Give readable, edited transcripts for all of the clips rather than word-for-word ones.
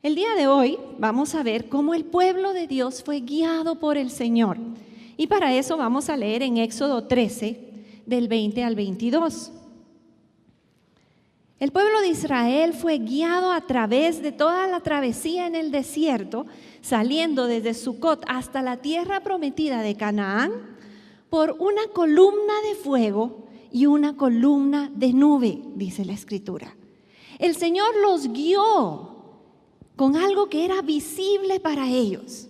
El día de hoy vamos a ver cómo el pueblo de Dios fue guiado por el Señor. Y para eso vamos a leer en Éxodo 13, del 20 al 22. El pueblo de Israel fue guiado a través de toda la travesía en el desierto, saliendo desde Sucot hasta la tierra prometida de Canaán, por una columna de fuego y una columna de nube, dice la Escritura. El Señor los guió con algo que era visible para ellos.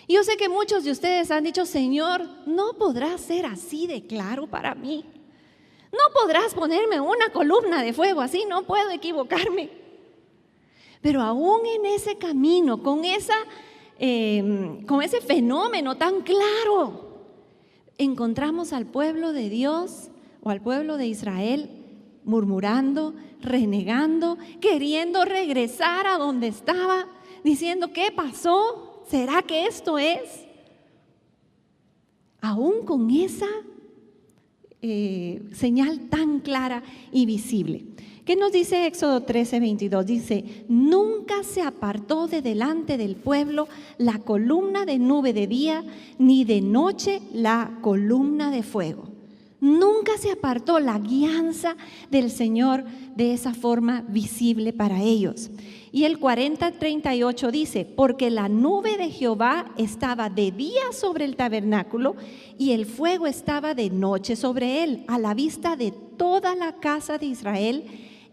Y yo sé que muchos de ustedes han dicho: Señor, ¿no podrás ser así de claro para mí? ¿No podrás ponerme una columna de fuego así? No puedo equivocarme. Pero aún en ese camino, con ese fenómeno tan claro, encontramos al pueblo de Dios o al pueblo de Israel murmurando, renegando, queriendo regresar a donde estaba, diciendo: ¿qué pasó? ¿Será que esto es? Aún con esa señal tan clara y visible. ¿Qué nos dice Éxodo 13, 22? Dice: nunca se apartó de delante del pueblo la columna de nube de día, ni de noche la columna de fuego. Nunca se apartó la guianza del Señor de esa forma visible para ellos. Y el 40:38 dice: porque la nube de Jehová estaba de día sobre el tabernáculo y el fuego estaba de noche sobre él, a la vista de toda la casa de Israel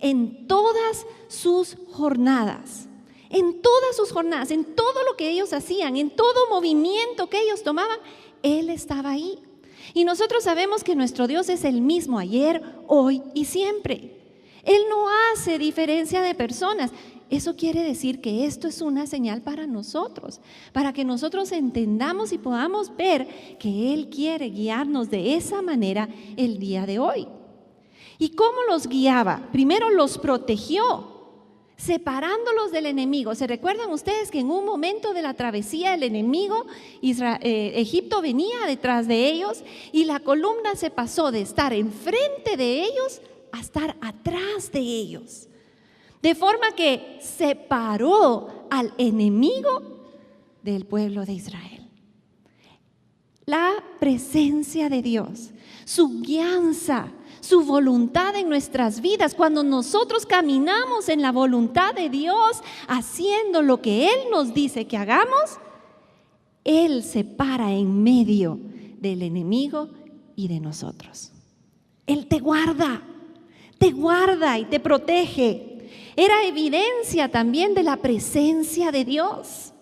en todas sus jornadas. En todas sus jornadas, en todo lo que ellos hacían, en todo movimiento que ellos tomaban, Él estaba ahí. Y nosotros sabemos que nuestro Dios es el mismo ayer, hoy y siempre. Él no hace diferencia de personas. Eso quiere decir que esto es una señal para nosotros, para que nosotros entendamos y podamos ver que Él quiere guiarnos de esa manera el día de hoy. ¿Y cómo los guiaba? Primero los protegió, separándolos del enemigo. ¿Se recuerdan ustedes que en un momento de la travesía el enemigo, Egipto, venía detrás de ellos y la columna se pasó de estar enfrente de ellos a estar atrás de ellos? De forma que separó al enemigo del pueblo de Israel. La presencia de Dios, su guianza, su voluntad en nuestras vidas, cuando nosotros caminamos en la voluntad de Dios, haciendo lo que Él nos dice que hagamos, Él se para en medio del enemigo y de nosotros. Él te guarda y te protege. Era evidencia también de la presencia de Dios.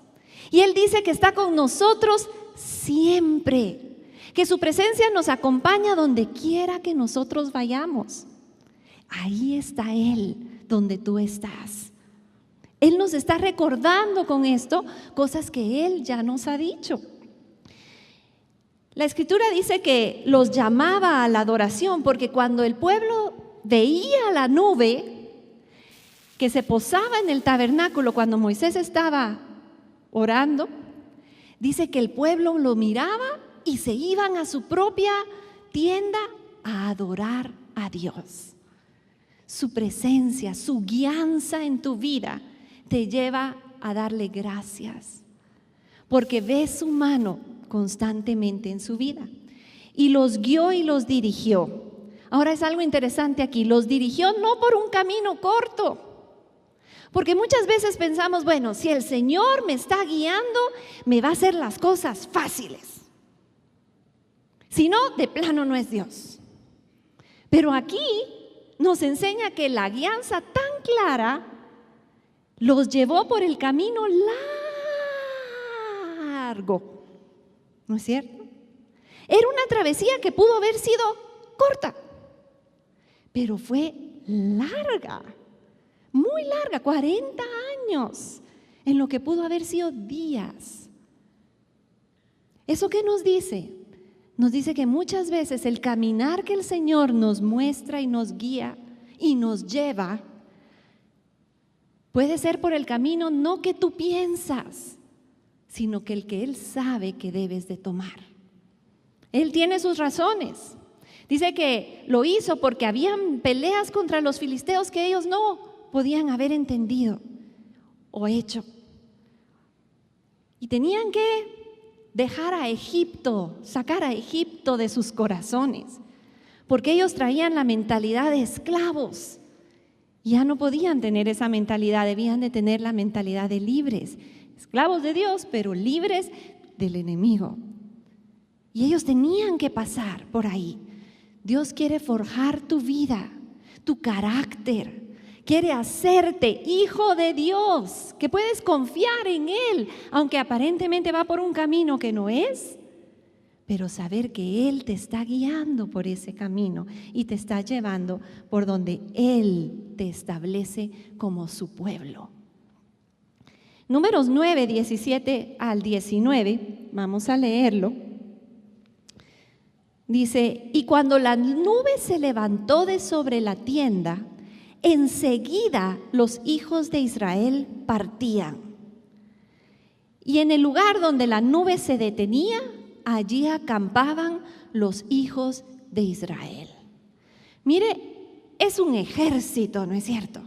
Y Él dice que está con nosotros siempre, que su presencia nos acompaña donde quiera que nosotros vayamos. Ahí está Él, donde tú estás. Él nos está recordando con esto cosas que Él ya nos ha dicho. La Escritura dice que los llamaba a la adoración, porque cuando el pueblo veía la nube que se posaba en el tabernáculo cuando Moisés estaba orando, dice que el pueblo lo miraba y se iban a su propia tienda a adorar a Dios. Su presencia, su guianza en tu vida te lleva a darle gracias, porque ves su mano constantemente en su vida. Y los guió y los dirigió. Ahora es algo interesante aquí: los dirigió no por un camino corto, porque muchas veces pensamos: bueno, si el Señor me está guiando, me va a hacer las cosas fáciles. Si no, de plano no es Dios. Pero aquí nos enseña que la guianza tan clara los llevó por el camino largo. ¿No es cierto? Era una travesía que pudo haber sido corta, pero fue larga. Muy larga, 40 años, en lo que pudo haber sido días. ¿Eso qué nos dice? Nos dice que muchas veces el caminar que el Señor nos muestra y nos guía y nos lleva puede ser por el camino no que tú piensas, sino que el que Él sabe que debes de tomar. Él tiene sus razones. Dice que lo hizo porque habían peleas contra los filisteos que ellos no podían haber entendido. o hecho. Y tenían que dejar a Egipto, sacar a Egipto de sus corazones, porque ellos traían la mentalidad de esclavos. Ya no podían tener esa mentalidad, debían de tener la mentalidad de libres, esclavos de Dios, pero libres del enemigo. Y ellos tenían que pasar por ahí. Dios quiere forjar tu vida, tu carácter. Quiere hacerte hijo de Dios, que puedes confiar en Él, aunque aparentemente va por un camino que no es, pero saber que Él te está guiando por ese camino y te está llevando por donde Él te establece como su pueblo. Números 9, 17 al 19, vamos a leerlo. Dice, y cuando la nube se levantó de sobre la tienda, enseguida los hijos de Israel partían. Y en el lugar donde la nube se detenía, allí acampaban los hijos de Israel. Mire, es un ejército, ¿no es cierto?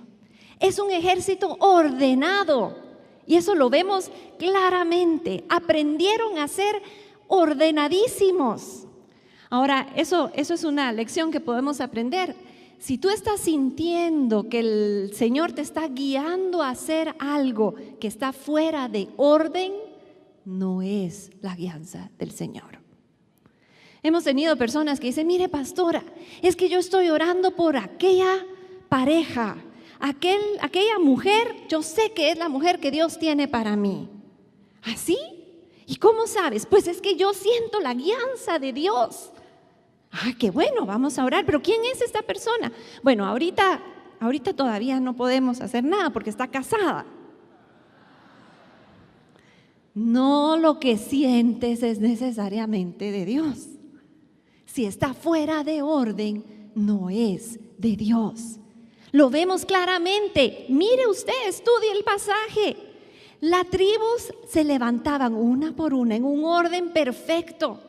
Es un ejército ordenado. Y eso lo vemos claramente. Aprendieron a ser ordenadísimos. Ahora, eso es una lección que podemos aprender. Si tú estás sintiendo que el Señor te está guiando a hacer algo que está fuera de orden, no es la guianza del Señor. Hemos tenido personas que dicen, mire pastora, es que yo estoy orando por aquella pareja, aquella mujer, yo sé que es la mujer que Dios tiene para mí. ¿Así? ¿Y cómo sabes? Pues es que yo siento la guianza de Dios. Ah, qué bueno, vamos a orar, pero ¿quién es esta persona? Bueno, ahorita todavía no podemos hacer nada porque está casada. No lo que sientes es necesariamente de Dios. Si está fuera de orden, no es de Dios. Lo vemos claramente. Mire usted, estudie el pasaje. Las tribus se levantaban una por una en un orden perfecto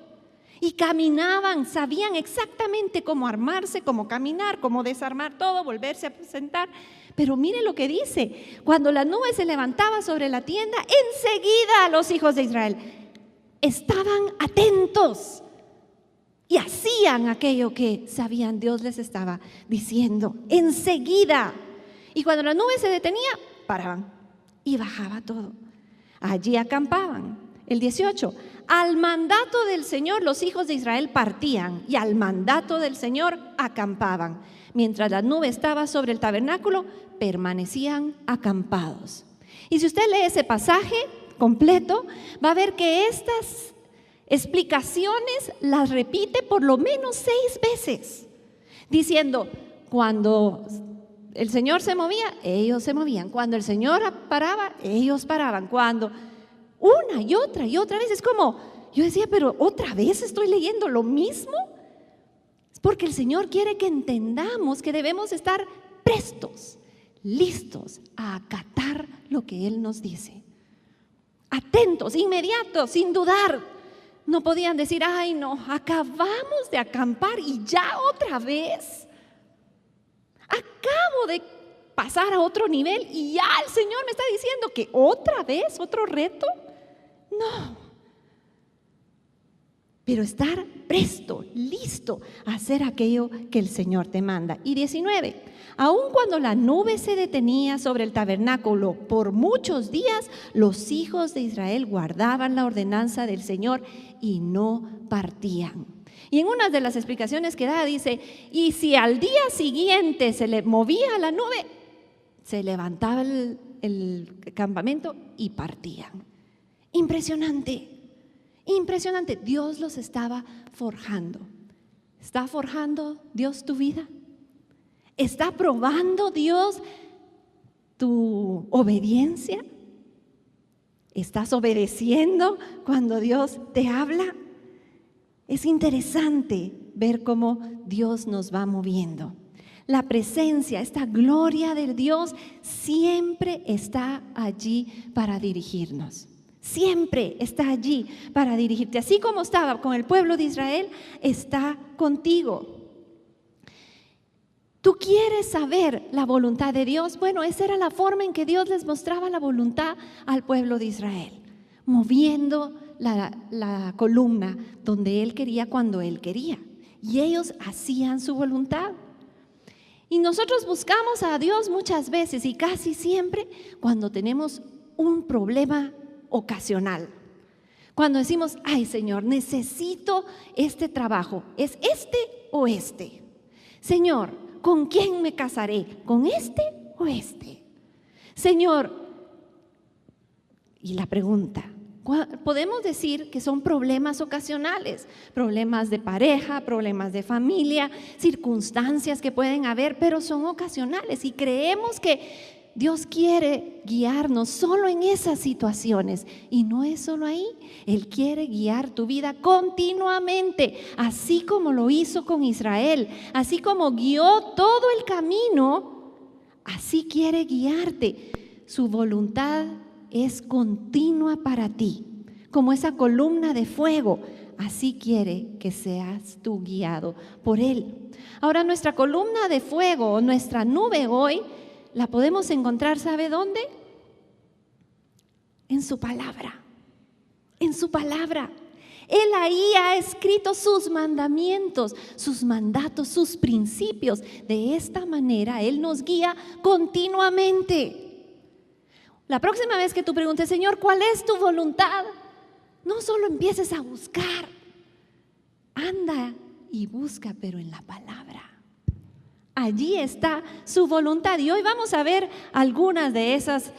y caminaban, sabían exactamente cómo armarse, cómo caminar, cómo desarmar todo, volverse a presentar. Pero mire lo que dice, cuando la nube se levantaba sobre la tienda, enseguida los hijos de Israel estaban atentos y hacían aquello que sabían Dios les estaba diciendo, enseguida. Y cuando la nube se detenía, paraban y bajaba todo. Allí acampaban. El 18, al mandato del Señor los hijos de Israel partían y al mandato del Señor acampaban. Mientras la nube estaba sobre el tabernáculo, permanecían acampados. Y si usted lee ese pasaje completo, va a ver que estas explicaciones las repite por lo menos 6 veces, diciendo, cuando el Señor se movía, ellos se movían. Cuando el Señor paraba, ellos paraban. Cuando una y otra vez, es como, yo decía, pero otra vez estoy leyendo lo mismo. Es porque el Señor quiere que entendamos que debemos estar prestos, listos a acatar lo que Él nos dice. Atentos, inmediatos, sin dudar. No podían decir, ay no, acabamos de acampar y ya otra vez. Acabo de pasar a otro nivel y ya el Señor me está diciendo que otra vez, otro reto. No. Pero estar presto, listo a hacer aquello que el Señor te manda. Y 19, aun cuando la nube se detenía sobre el tabernáculo por muchos días, los hijos de Israel guardaban la ordenanza del Señor y no partían. Y en una de las explicaciones que da dice, y si al día siguiente se le movía la nube, se levantaba el campamento y partían. Impresionante, impresionante. Dios los estaba forjando. ¿Está forjando Dios tu vida? ¿Está probando Dios tu obediencia? ¿Estás obedeciendo cuando Dios te habla? Es interesante ver cómo Dios nos va moviendo. La presencia, esta gloria de Dios siempre está allí para dirigirnos. Siempre está allí para dirigirte. Así como estaba con el pueblo de Israel, está contigo. ¿Tú quieres saber la voluntad de Dios? Bueno, esa era la forma en que Dios les mostraba la voluntad al pueblo de Israel, moviendo la columna donde Él quería, cuando Él quería. Y ellos hacían su voluntad. Y nosotros buscamos a Dios muchas veces y casi siempre cuando tenemos un problema ocasional. Cuando decimos, ay Señor, necesito este trabajo, ¿es este o este? Señor, ¿con quién me casaré? ¿Con este o este? Señor, y la pregunta, podemos decir que son problemas ocasionales, problemas de pareja, problemas de familia, circunstancias que pueden haber, pero son ocasionales y creemos que Dios quiere guiarnos solo en esas situaciones y no es solo ahí. Él quiere guiar tu vida continuamente, así como lo hizo con Israel, así como guió todo el camino, así quiere guiarte. Su voluntad es continua para ti, como esa columna de fuego. Así quiere que seas tú guiado por Él. Ahora, nuestra columna de fuego, nuestra nube hoy, la podemos encontrar, ¿sabe dónde? En su palabra, en su palabra. Él ahí ha escrito sus mandamientos, sus mandatos, sus principios. De esta manera Él nos guía continuamente. La próxima vez que tú preguntes, Señor, ¿cuál es tu voluntad? No solo empieces a buscar, anda y busca, pero en la palabra. Allí está su voluntad. Y hoy vamos a ver algunas de esas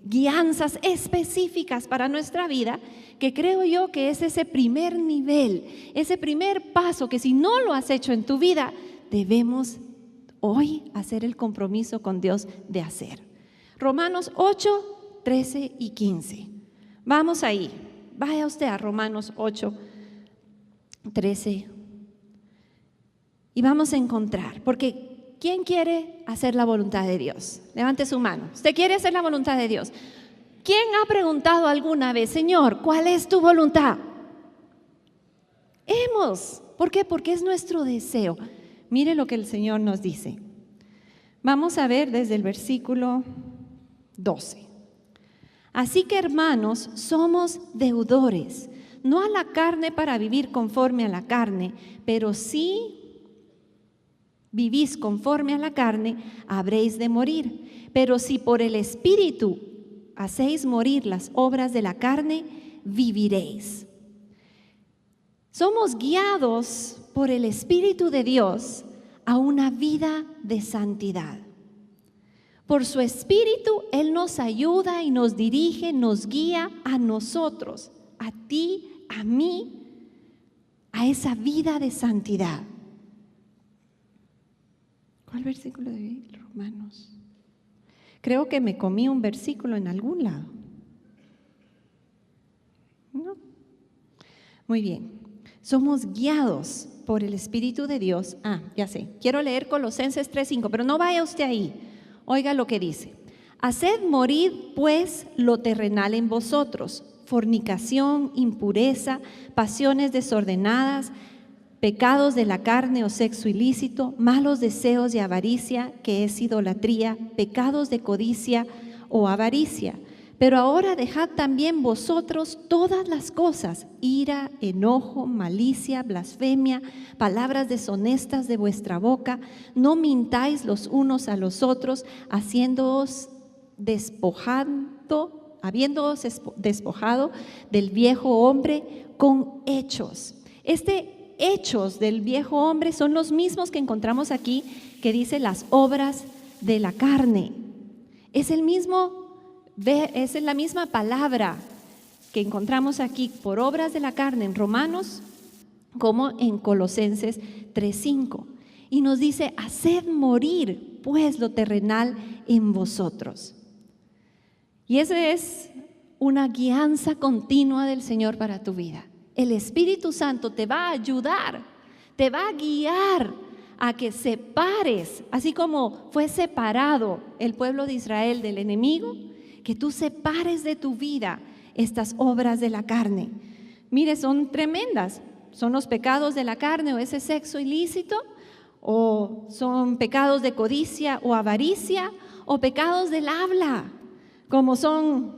guianzas específicas para nuestra vida, que creo yo que es ese primer nivel, ese primer paso que si no lo has hecho en tu vida, debemos hoy hacer el compromiso con Dios de hacer. Romanos 8, 13 y 15. Vamos ahí. Vaya usted a Romanos 8, 13. Y vamos a encontrar, porque ¿quién quiere hacer la voluntad de Dios? Levante su mano. ¿Usted quiere hacer la voluntad de Dios? ¿Quién ha preguntado alguna vez, Señor, cuál es tu voluntad? ¿Por qué? Porque es nuestro deseo. Mire lo que el Señor nos dice. Vamos a ver desde el versículo 12. Así que, hermanos, somos deudores, no a la carne para vivir conforme a la carne, pero sí vivís conforme a la carne, habréis de morir. Pero si por el Espíritu hacéis morir las obras de la carne, viviréis. Somos guiados por el Espíritu de Dios a una vida de santidad. Por su Espíritu, Él nos ayuda y nos dirige, nos guía a nosotros, a ti, a mí, a esa vida de santidad. ¿Cuál versículo de Romanos? Creo que me comí un versículo en algún lado. ¿No? Muy bien. Somos guiados por el Espíritu de Dios. Ya sé. Quiero leer Colosenses 3:5, pero no vaya usted ahí. Oiga lo que dice. Haced morir, pues, lo terrenal en vosotros: fornicación, impureza, pasiones desordenadas, pecados de la carne o sexo ilícito, malos deseos y avaricia, que es idolatría, pecados de codicia o avaricia. Pero ahora dejad también vosotros todas las cosas: ira, enojo, malicia, blasfemia, palabras deshonestas de vuestra boca. No mintáis los unos a los otros, habiéndoos despojado del viejo hombre con hechos. Hechos del viejo hombre son los mismos que encontramos aquí, que dice las obras de la carne. Es la misma palabra que encontramos aquí por obras de la carne en Romanos como en Colosenses 3:5. Y nos dice, haced morir pues lo terrenal en vosotros. Y esa es una guianza continua del Señor para tu vida. El Espíritu Santo te va a ayudar, te va a guiar a que separes, así como fue separado el pueblo de Israel del enemigo, que tú separes de tu vida estas obras de la carne. Mire, son tremendas, son los pecados de la carne o ese sexo ilícito, o son pecados de codicia o avaricia, o pecados del habla, como son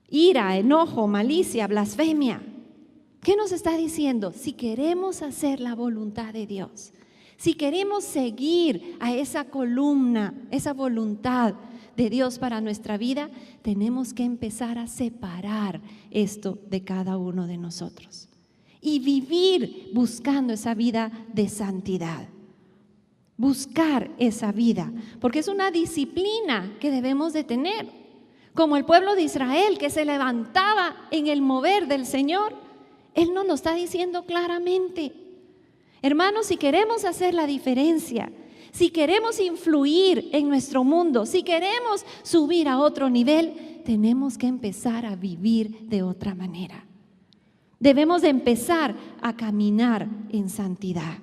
ira, enojo, malicia, blasfemia. ¿Qué nos está diciendo? Si queremos hacer la voluntad de Dios, si queremos seguir a esa columna, esa voluntad de Dios para nuestra vida, tenemos que empezar a separar esto de cada uno de nosotros y vivir buscando esa vida de santidad. Buscar esa vida, porque es una disciplina que debemos de tener, como el pueblo de Israel que se levantaba en el mover del Señor. Él nos lo está diciendo claramente. Hermanos, si queremos hacer la diferencia, si queremos influir en nuestro mundo, si queremos subir a otro nivel, tenemos que empezar a vivir de otra manera. Debemos de empezar a caminar en santidad.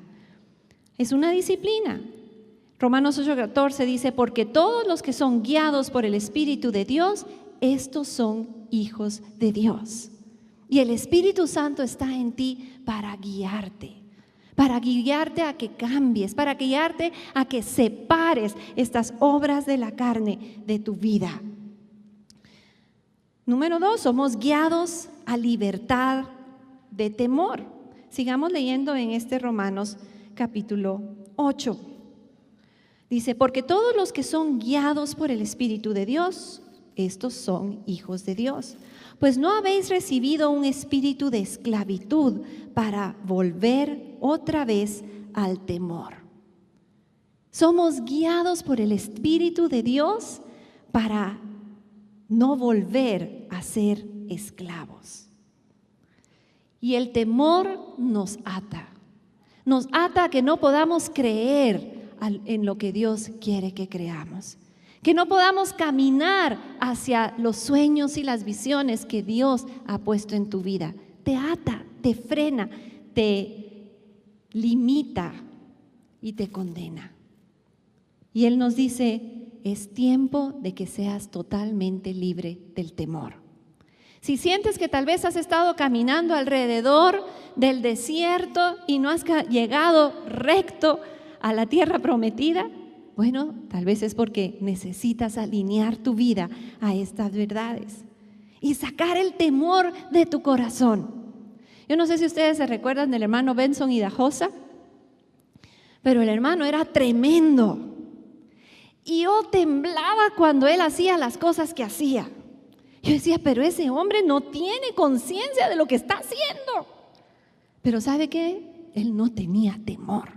Es una disciplina. Romanos 8:14 dice, porque todos los que son guiados por el Espíritu de Dios, estos son hijos de Dios. Y el Espíritu Santo está en ti para guiarte a que cambies, para guiarte a que separes estas obras de la carne de tu vida. Número 2, somos guiados a libertad de temor. Sigamos leyendo en Romanos capítulo 8. Dice, porque todos los que son guiados por el Espíritu de Dios, estos son hijos de Dios. Pues no habéis recibido un espíritu de esclavitud para volver otra vez al temor. Somos guiados por el Espíritu de Dios para no volver a ser esclavos. Y el temor nos ata a que no podamos creer en lo que Dios quiere que creamos, que no podamos caminar hacia los sueños y las visiones que Dios ha puesto en tu vida. Te ata, te frena, te limita y te condena. Y Él nos dice, es tiempo de que seas totalmente libre del temor. Si sientes que tal vez has estado caminando alrededor del desierto y no has llegado recto a la tierra prometida, bueno, tal vez es porque necesitas alinear tu vida a estas verdades y sacar el temor de tu corazón. Yo no sé si ustedes se recuerdan del hermano Benson Idajosa, pero el hermano era tremendo. Y yo temblaba cuando él hacía las cosas que hacía. Yo decía, pero ese hombre no tiene conciencia de lo que está haciendo. Pero ¿sabe qué? Él no tenía temor.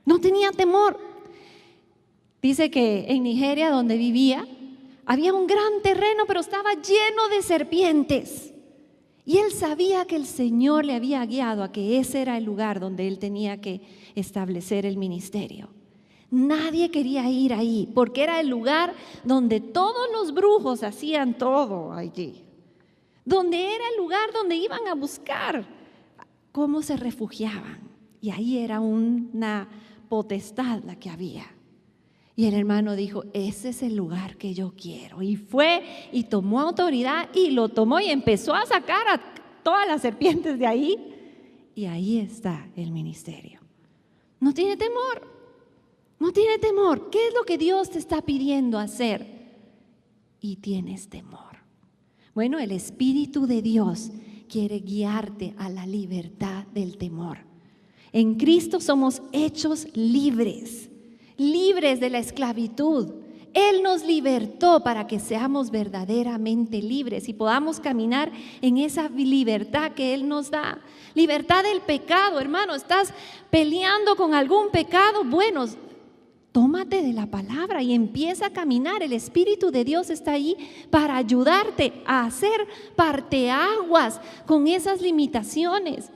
No tenía temor. Dice que en Nigeria, donde vivía, había un gran terreno, pero estaba lleno de serpientes. Y él sabía que el Señor le había guiado a que ese era el lugar donde él tenía que establecer el ministerio. Nadie quería ir ahí, porque era el lugar donde todos los brujos hacían todo allí. Donde era el lugar donde iban a buscar cómo se refugiaban. Y ahí era una potestad la que había. Y el hermano dijo, ese es el lugar que yo quiero. Y fue y tomó autoridad y lo tomó y empezó a sacar a todas las serpientes de ahí. Y ahí está el ministerio. No tiene temor. No tiene temor. ¿Qué es lo que Dios te está pidiendo hacer? Y tienes temor. Bueno, el Espíritu de Dios quiere guiarte a la libertad del temor. En Cristo somos hechos libres, libres de la esclavitud. Él nos libertó para que seamos verdaderamente libres y podamos caminar en esa libertad que Él nos da. Libertad del pecado, hermano. ¿Estás peleando con algún pecado? Bueno, tómate de la palabra y empieza a caminar. El Espíritu de Dios está ahí para ayudarte a hacer parteaguas con esas limitaciones.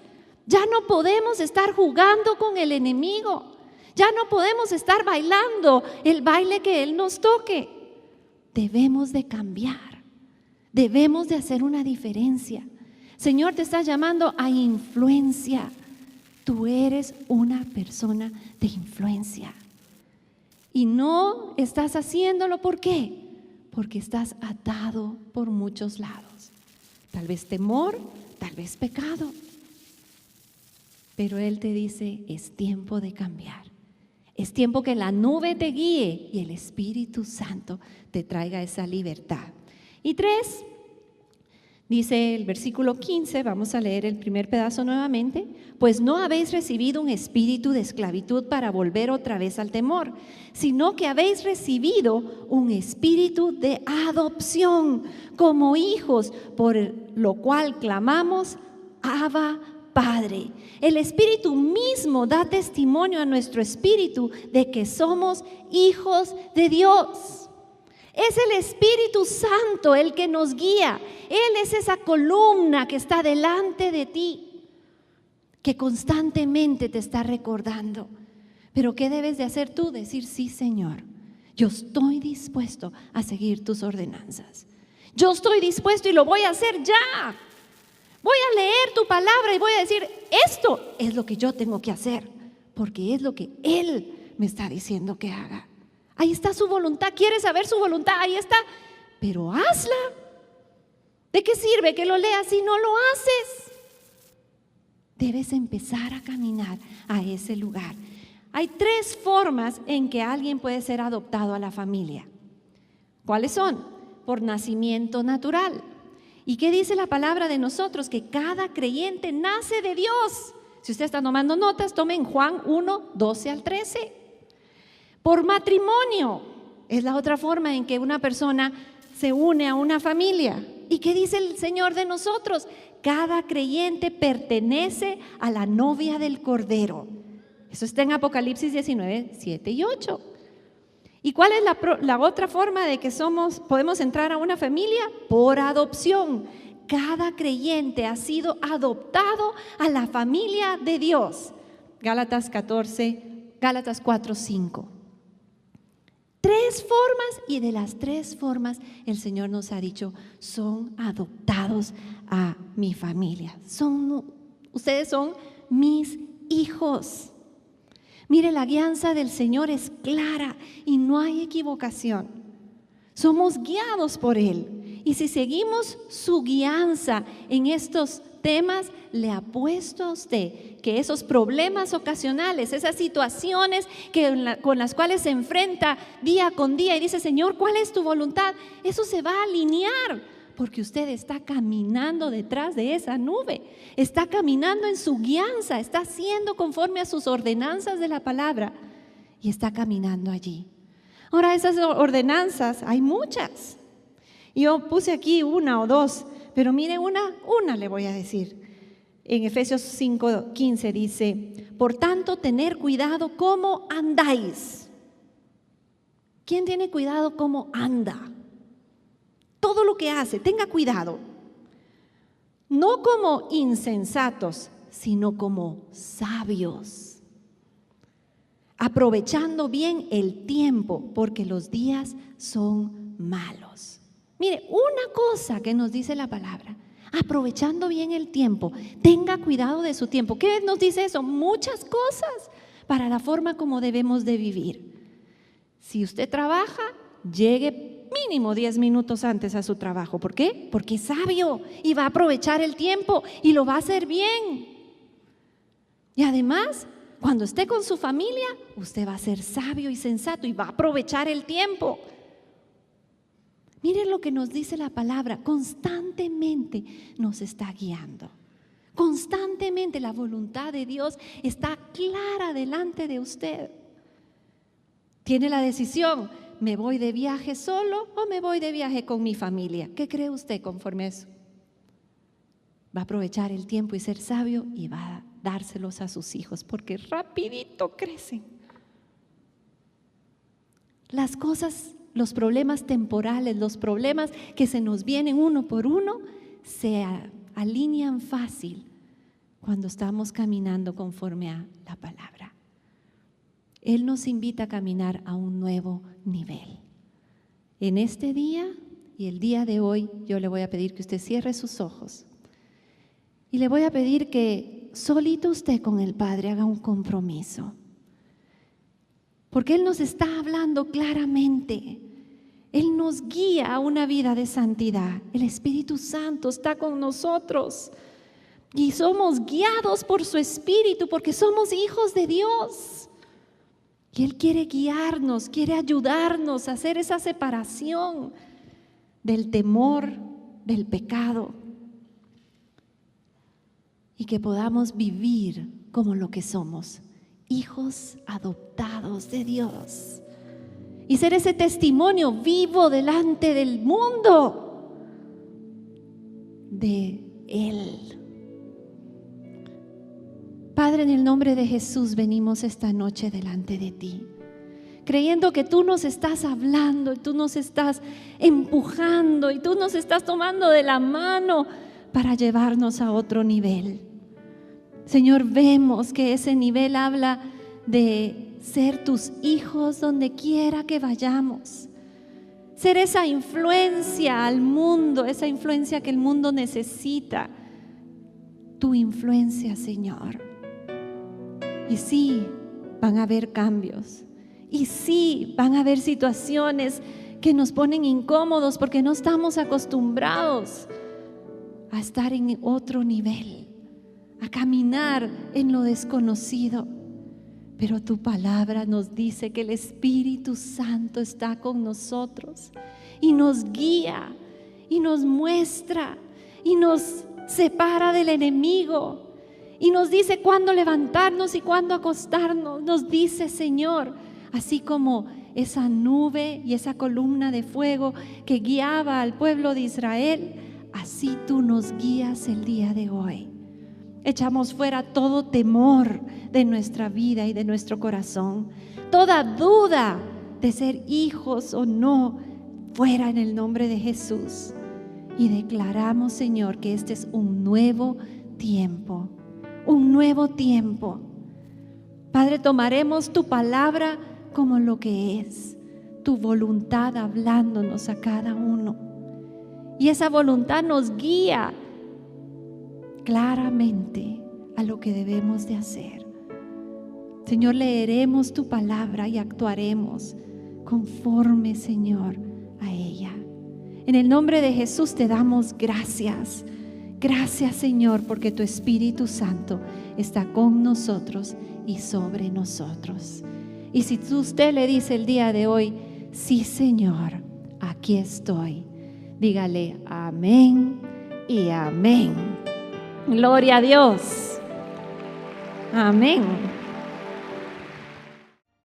Ya no podemos estar jugando con el enemigo. Ya no podemos estar bailando el baile que Él nos toque. Debemos de cambiar. Debemos de hacer una diferencia. Señor, te está llamando a influencia. Tú eres una persona de influencia. Y no estás haciéndolo, ¿por qué? Porque estás atado por muchos lados. Tal vez temor, tal vez pecado. Pero Él te dice, es tiempo de cambiar. Es tiempo que la nube te guíe y el Espíritu Santo te traiga esa libertad. Y 3, dice el versículo 15, vamos a leer el primer pedazo nuevamente, pues no habéis recibido un espíritu de esclavitud para volver otra vez al temor, sino que habéis recibido un espíritu de adopción como hijos, por lo cual clamamos, Abba, Padre. El Espíritu mismo da testimonio a nuestro espíritu de que somos hijos de Dios. Es el Espíritu Santo el que nos guía. Él es esa columna que está delante de ti, que constantemente te está recordando. Pero ¿qué debes de hacer tú? Decir, sí, Señor, yo estoy dispuesto a seguir tus ordenanzas. Yo estoy dispuesto y lo voy a hacer ya. Voy a leer tu palabra y voy a decir, esto es lo que yo tengo que hacer, porque es lo que Él me está diciendo que haga. Ahí está su voluntad. ¿Quieres saber su voluntad? Ahí está. Pero hazla. ¿De qué sirve que lo leas si no lo haces? Debes empezar a caminar a ese lugar. Hay 3 formas en que alguien puede ser adoptado a la familia. ¿Cuáles son? Por nacimiento natural. ¿Y qué dice la palabra de nosotros? Que cada creyente nace de Dios. Si usted está tomando notas, tome en Juan 1, 12 al 13. Por matrimonio, es la otra forma en que una persona se une a una familia. ¿Y qué dice el Señor de nosotros? Cada creyente pertenece a la novia del Cordero. Eso está en Apocalipsis 19, 7 y 8. ¿Y cuál es la otra forma de que podemos entrar a una familia? Por adopción. Cada creyente ha sido adoptado a la familia de Dios. Gálatas 4, 5. 3 formas, y de las 3 formas el Señor nos ha dicho, son adoptados a mi familia. Ustedes son mis hijos. Mire, la guianza del Señor es clara y no hay equivocación. Somos guiados por Él. Y si seguimos su guianza en estos temas, le apuesto a usted que esos problemas ocasionales, esas situaciones con las cuales se enfrenta día con día y dice, Señor, ¿cuál es tu voluntad? Eso se va a alinear porque usted está caminando detrás de esa nube, está caminando en su guianza, está haciendo conforme a sus ordenanzas de la palabra y está caminando allí. Ahora, esas ordenanzas, hay muchas. Yo puse aquí 1 o 2, pero mire, una le voy a decir. En Efesios 5:15 dice, por tanto, tener cuidado cómo andáis. ¿Quién tiene cuidado cómo anda? Todo lo que hace, tenga cuidado. No como insensatos, sino como sabios. Aprovechando bien el tiempo, porque los días son malos. Mire, una cosa que nos dice la palabra, aprovechando bien el tiempo, tenga cuidado de su tiempo. ¿Qué nos dice eso? Muchas cosas para la forma como debemos de vivir. Si usted trabaja, llegue mínimo 10 minutos antes a su trabajo. ¿Por qué? Porque es sabio y va a aprovechar el tiempo y lo va a hacer bien. Y además, cuando esté con su familia, usted va a ser sabio y sensato y va a aprovechar el tiempo. Miren lo que nos dice la palabra, constantemente nos está guiando. Constantemente la voluntad de Dios está clara delante de usted. Tiene la decisión, ¿me voy de viaje solo o me voy de viaje con mi familia? ¿Qué cree usted conforme a eso? Va a aprovechar el tiempo y ser sabio y va a dárselos a sus hijos porque rapidito crecen. Las cosas, los problemas temporales, los problemas que se nos vienen uno por uno, se alinean fácil cuando estamos caminando conforme a la palabra. Él nos invita a caminar a un nuevo nivel. En este día y el día de hoy, yo le voy a pedir que usted cierre sus ojos y le voy a pedir que solito usted con el Padre haga un compromiso. Porque Él nos está hablando claramente. Él nos guía a una vida de santidad. El Espíritu Santo está con nosotros. Y somos guiados por su Espíritu porque somos hijos de Dios. Y Él quiere guiarnos, quiere ayudarnos a hacer esa separación del temor, del pecado. Y que podamos vivir como lo que somos, hijos adoptados de Dios. Y ser ese testimonio vivo delante del mundo de Él. Padre, en el nombre de Jesús venimos esta noche delante de ti, creyendo que tú nos estás hablando, y tú nos estás empujando y tú nos estás tomando de la mano para llevarnos a otro nivel. Señor, vemos que ese nivel habla de ser tus hijos donde quiera que vayamos, ser esa influencia al mundo, esa influencia que el mundo necesita, tu influencia, Señor. Y sí, van a haber cambios. Y sí, van a haber situaciones que nos ponen incómodos porque no estamos acostumbrados a estar en otro nivel, a caminar en lo desconocido. Pero tu palabra nos dice que el Espíritu Santo está con nosotros y nos guía y nos muestra y nos separa del enemigo. Y nos dice cuándo levantarnos y cuándo acostarnos. Nos dice, Señor, así como esa nube y esa columna de fuego que guiaba al pueblo de Israel, así tú nos guías el día de hoy. Echamos fuera todo temor de nuestra vida y de nuestro corazón, toda duda de ser hijos o no, fuera en el nombre de Jesús. Y declaramos, Señor, que este es un nuevo tiempo. Un nuevo tiempo. Padre, tomaremos tu palabra como lo que es, tu voluntad hablándonos a cada uno. Y esa voluntad nos guía claramente a lo que debemos de hacer. Señor, leeremos tu palabra y actuaremos conforme, Señor, a ella. En el nombre de Jesús te damos gracias. Gracias, Señor, porque tu Espíritu Santo está con nosotros y sobre nosotros. Y si usted le dice el día de hoy, sí, Señor, aquí estoy, dígale amén y amén. Gloria a Dios. Amén.